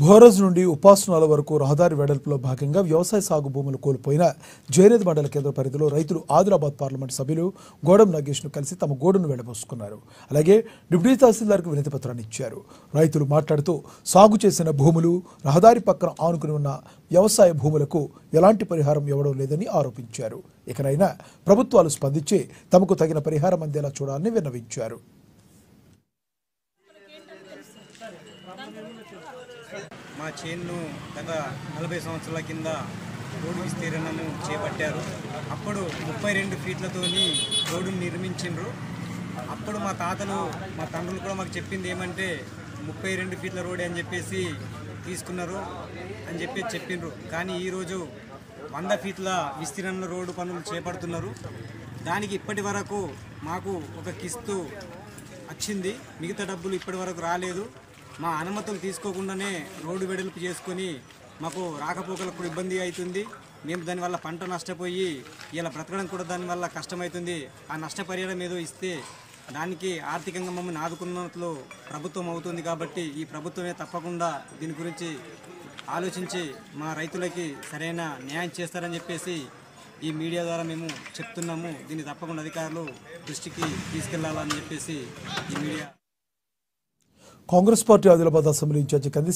భోరజ్ నుండి ఉపాసనాల వరకు రహదారి వెడల్పులో భాగంగా వ్యవసాయ సాగు భూములు కోల్పోయిన జైరేద్ మండల కేంద్ర పరిధిలో రైతులు ఆదిలాబాద్ పార్లమెంట్ సభ్యులు గోడం నాగేష్ను కలిసి తమ గోడును వెళ్లబోసుకున్నారు. అలాగే డిప్యూటీ తహసీల్దార్కు వినతి పత్రాన్ని ఇచ్చారు. రైతులు మాట్లాడుతూ సాగు చేసిన భూములు, రహదారి పక్కన ఆనుకుని ఉన్న వ్యవసాయ భూములకు ఎలాంటి పరిహారం ఇవ్వడం లేదని ఆరోపించారు. ఇకనైనా ప్రభుత్వాలు స్పందించి తమకు తగిన పరిహారం అందేలా చూడాలని విన్నవించారు. మా చేన్ను గత 40 సంవత్సరాల కింద రోడ్డు విస్తీర్ణము చేపట్టారు. అప్పుడు 32 ఫీట్లతోని రోడ్డును నిర్మించిండ్రు. అప్పుడు మా తాతలు, మా తండ్రులు కూడా మాకు చెప్పింది ఏమంటే 32 ఫీట్ల రోడ్ అని చెప్పేసి తీసుకున్నారు అని చెప్పిండ్రు. కానీ ఈరోజు 100 ఫీట్ల విస్తీర్ణంలో రోడ్డు పనులు చేపడుతున్నారు. దానికి ఇప్పటి వరకు మాకు ఒక కిస్తు వచ్చింది, మిగతా డబ్బులు ఇప్పటి వరకు రాలేదు. మా అనుమతులు తీసుకోకుండానే రోడ్డు వెడల్పు చేసుకొని మాకు రాకపోకలకు ఇబ్బంది అవుతుంది. మేము దానివల్ల పంట నష్టపోయి ఇలా బ్రతకడం కూడా దానివల్ల కష్టమవుతుంది. ఆ నష్టపరిహారం ఏదో ఇస్తే దానికి ఆర్థికంగా మమ్మల్ని ఆదుకున్నట్లు ప్రభుత్వం అవుతుంది. కాబట్టి ఈ ప్రభుత్వమే తప్పకుండా దీని గురించి ఆలోచించి మా రైతులకి సరైన న్యాయం చేస్తారని చెప్పేసి ఈ మీడియా ద్వారా మేము చెప్తున్నాము. దీన్ని తప్పకుండా అధికారులు దృష్టికి తీసుకెళ్లాలని చెప్పేసి ఈ మీడియా. Congress party Adilabad assembly incharge కంది